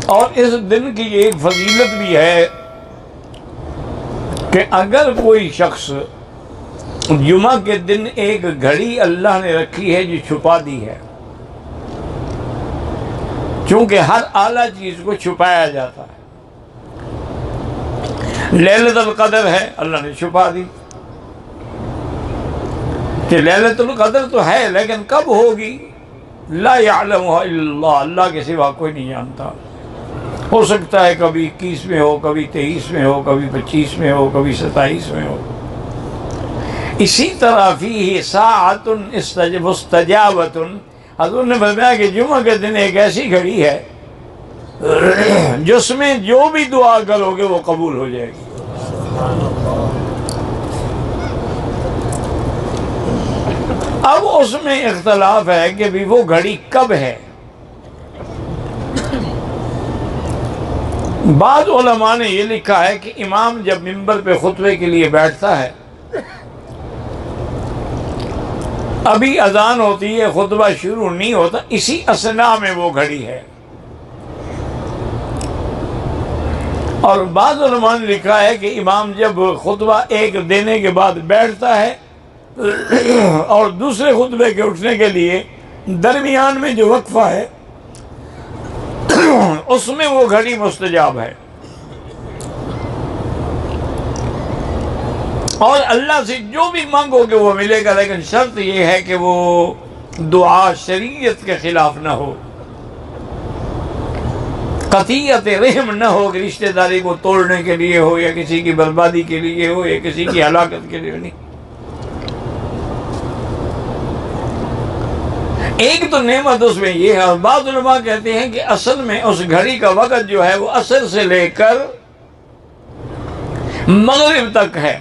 اور اس دن کی ایک فضیلت بھی ہے کہ اگر کوئی شخص جمعہ کے دن ایک گھڑی اللہ نے رکھی ہے جو چھپا دی ہے، چونکہ ہر اعلیٰ چیز کو چھپایا جاتا ہے، لیلۃ القدر ہے اللہ نے چھپا دی کہ لیلۃ القدر تو ہے لیکن کب ہوگی، لا یعلمها الا اللہ، اللہ کے سوا کوئی نہیں جانتا۔ ہو سکتا ہے کبھی 21 میں ہو، کبھی 23 میں ہو، کبھی 25 میں ہو، کبھی 27 میں ہو۔ اسی طرح فیہ ساعۃ مستجابۃ، حضور نے فرمایا کہ جمعہ کے دن ایک ایسی گھڑی ہے جس میں جو بھی دعا کرو گے وہ قبول ہو جائے گی۔ اب اس میں اختلاف ہے کہ بھی وہ گھڑی کب ہے۔ بعض علماء نے یہ لکھا ہے کہ امام جب منبر پہ خطبے کے لیے بیٹھتا ہے، ابھی اذان ہوتی ہے، خطبہ شروع نہیں ہوتا، اسی اثناء میں وہ گھڑی ہے۔ اور بعض علماء نے لکھا ہے کہ امام جب خطبہ ایک دینے کے بعد بیٹھتا ہے اور دوسرے خطبے کے اٹھنے کے لیے درمیان میں جو وقفہ ہے اس میں وہ گھڑی مستجاب ہے، اور اللہ سے جو بھی مانگو گے وہ ملے گا، لیکن شرط یہ ہے کہ وہ دعا شریعت کے خلاف نہ ہو، قطیعت رحم نہ ہو کہ رشتہ داری کو توڑنے کے لیے ہو، یا کسی کی بربادی کے لیے ہو، یا کسی کی ہلاکت کے لیے نہیں۔ ایک تو نعمت اس میں یہ ہے، اور بعض علماء کہتے ہیں کہ اصل میں اس گھڑی کا وقت جو ہے وہ عصر سے لے کر مغرب تک ہے،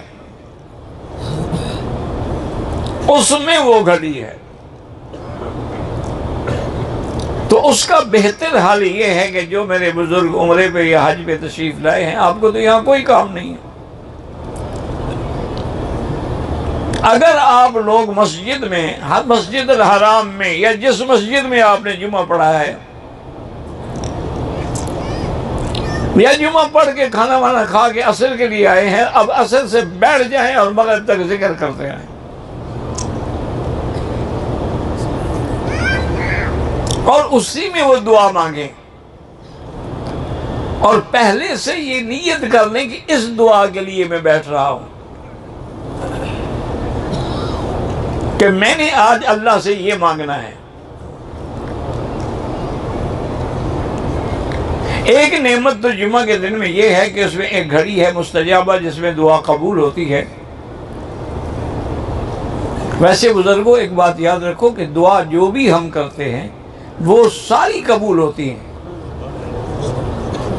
اس میں وہ گھڑی ہے۔ تو اس کا بہتر حال یہ ہے کہ جو میرے بزرگ عمرے پہ یا حج پہ تشریف لائے ہیں، آپ کو تو یہاں کوئی کام نہیں ہے، اگر آپ لوگ مسجد میں، مسجد الحرام میں، یا جس مسجد میں آپ نے جمعہ پڑھا ہے، یا جمعہ پڑھ کے کھانا وانا کھا کے عصر کے لیے آئے ہیں، اب عصر سے بیٹھ جائیں اور مغرب تک ذکر کرتے آئیں، اور اسی میں وہ دعا مانگیں، اور پہلے سے یہ نیت کر لیں کہ اس دعا کے لیے میں بیٹھ رہا ہوں، کہ میں نے آج اللہ سے یہ مانگنا ہے۔ ایک نعمت تو جمعہ کے دن میں یہ ہے کہ اس میں ایک گھڑی ہے مستجابہ جس میں دعا قبول ہوتی ہے۔ ویسے بزرگوں ایک بات یاد رکھو کہ دعا جو بھی ہم کرتے ہیں وہ ساری قبول ہوتی ہیں،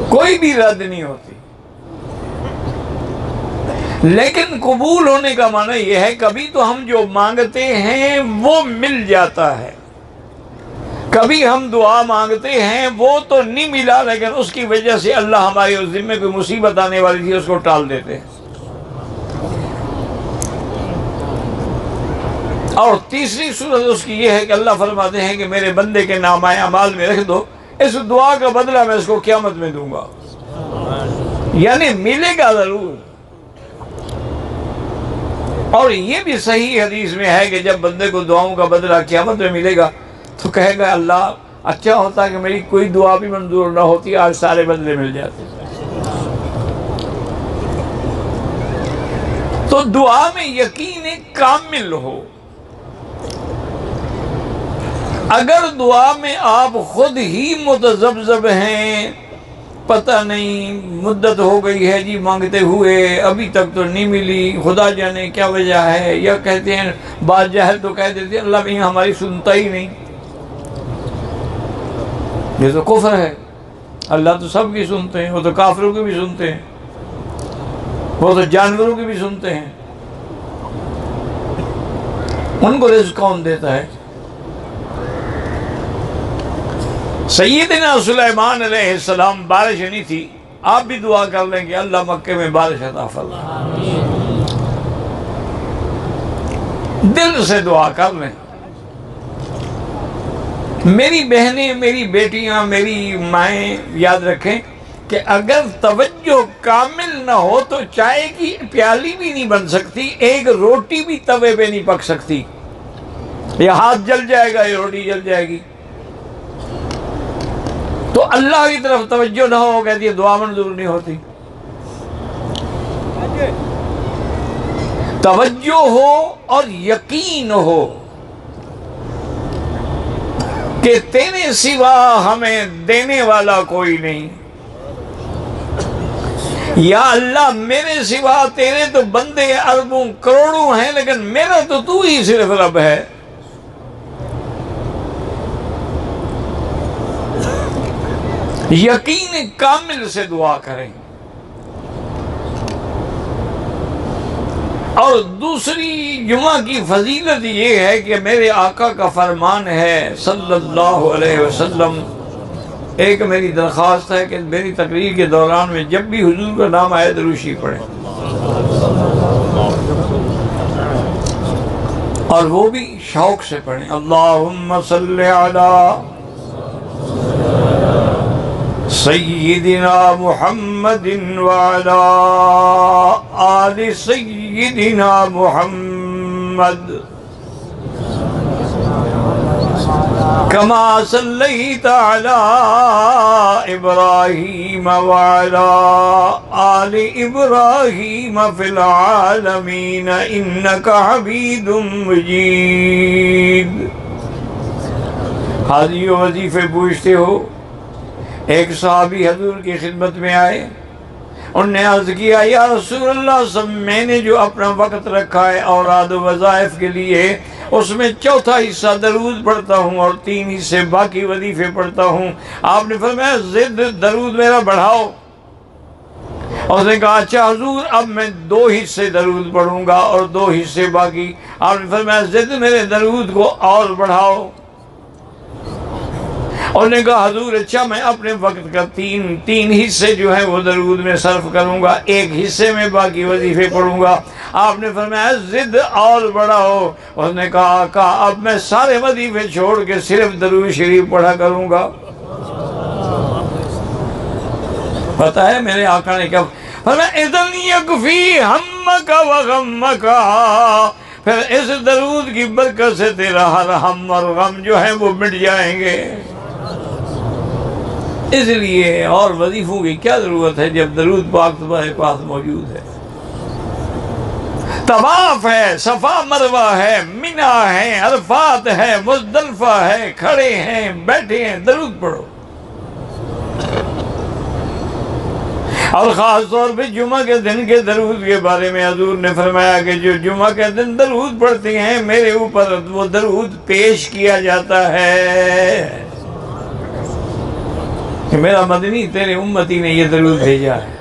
کوئی بھی رد نہیں ہوتی، لیکن قبول ہونے کا معنی یہ ہے کبھی تو ہم جو مانگتے ہیں وہ مل جاتا ہے، کبھی ہم دعا مانگتے ہیں وہ تو نہیں ملا، لیکن اس کی وجہ سے اللہ ہمارے اس ذمے کوئی مصیبت آنے والی تھی اس کو ٹال دیتے ہیں۔ اور تیسری صورت اس کی یہ ہے کہ اللہ فرماتے ہیں کہ میرے بندے کے نامہ اعمال میں رکھ دو، اس دعا کا بدلہ میں اس کو قیامت میں دوں گا، یعنی ملے گا ضرور۔ اور یہ بھی صحیح حدیث میں ہے کہ جب بندے کو دعاؤں کا بدلہ قیامت میں ملے گا تو کہے گا اللہ اچھا ہوتا کہ میری کوئی دعا بھی منظور نہ ہوتی، آج سارے بدلے مل جاتے۔ تو دعا میں یقین کامل ہو۔ اگر دعا میں آپ خود ہی متذبذب ہیں، پتہ نہیں مدت ہو گئی ہے جی مانگتے ہوئے ابھی تک تو نہیں ملی، خدا جانے کیا وجہ ہے، یا کہتے ہیں بعض جاہل تو کہہ دیتے ہیں اللہ بھی ہماری سنتا ہی نہیں، یہ تو کفر ہے، اللہ تو سب کی سنتے ہیں، وہ تو کافروں کی بھی سنتے ہیں، وہ تو جانوروں کی بھی سنتے ہیں، ان کو رزق کون دیتا ہے؟ سیدنا سلیمان علیہ السلام، بارش نہیں تھی، آپ بھی دعا کر لیں کہ اللہ مکے میں بارش عطا فرما، دل سے دعا کر لیں۔ میری بہنیں، میری بیٹیاں، میری مائیں یاد رکھیں کہ اگر توجہ کامل نہ ہو تو چائے کی پیالی بھی نہیں بن سکتی، ایک روٹی بھی توے پہ نہیں پک سکتی، یہ ہاتھ جل جائے گا، یہ روٹی جل جائے گی۔ تو اللہ کی طرف توجہ نہ ہو، کہتی ہے دعا منظور نہیں ہوتی۔ توجہ ہو اور یقین ہو کہ تیرے سوا ہمیں دینے والا کوئی نہیں، یا اللہ میرے سوا تیرے تو بندے اربوں کروڑوں ہیں، لیکن میرا تو ہی صرف رب ہے۔ یقین کامل سے دعا کریں۔ اور دوسری جمعہ کی فضیلت یہ ہے کہ میرے آقا کا فرمان ہے صلی اللہ علیہ وسلم، ایک میری درخواست ہے کہ میری تقریر کے دوران میں جب بھی حضور کا نام آئے دروشی پڑھیں، اور وہ بھی شوق سے پڑھیں۔ اللہم صلی علی سیدنا محمد وعلی آل سیدنا محمد کما صلیت علی ابراہیم وعلی آل ابراہیم فی العالمین انک حمید مجید۔ حاضری و وظیفے پوچھتے ہو؟ ایک صحابی حضور کی خدمت میں آئے، انہوں نے عرض کیا یا رسول اللہ سب میں نے جو اپنا وقت رکھا ہے اوراد و وظائف کے لیے، اس میں چوتھا حصہ درود پڑھتا ہوں اور 3 حصے باقی وظیفے پڑھتا ہوں۔ آپ نے فرمایا زد درود میرا بڑھاؤ۔ اس نے کہا اچھا حضور اب میں 2 حصے درود پڑھوں گا اور 2 حصے باقی۔ آپ نے فرمایا زد میرے درود کو اور بڑھاؤ۔ انہوں نے کہا حضور اچھا میں اپنے وقت کا 3 حصے جو ہیں وہ درود میں صرف کروں گا، 1 حصے میں باقی وظیفے پڑھوں گا۔ آپ نے فرمایا زد اور بڑھاؤ۔ اس نے کہا اب میں سارے وظیفے چھوڑ کے صرف درود شریف پڑھا کروں گا۔ پتہ ہے میرے آقا نے کیا فرمایا اذن یکفی ہمک و غمک، پھر اس درود کی برکت سے تیرا ہر ہم اور غم جو ہے وہ مٹ جائیں گے۔ اس لیے اور وظیفوں کی کیا ضرورت ہے جب درود پاک تمہارے پاس موجود ہے۔ طواف ہے، صفا مروہ ہے، منی ہے، عرفات ہے، مزدلفہ ہے، کھڑے ہیں بیٹھے ہیں، درود پڑھو۔ اور خاص طور پہ جمعہ کے دن کے درود کے بارے میں حضور نے فرمایا کہ جو جمعہ کے دن درود پڑھتے ہیں میرے اوپر وہ درود پیش کیا جاتا ہے کہ میرا مدنی تیرے امتی نے یہ درود بھیجا ہے۔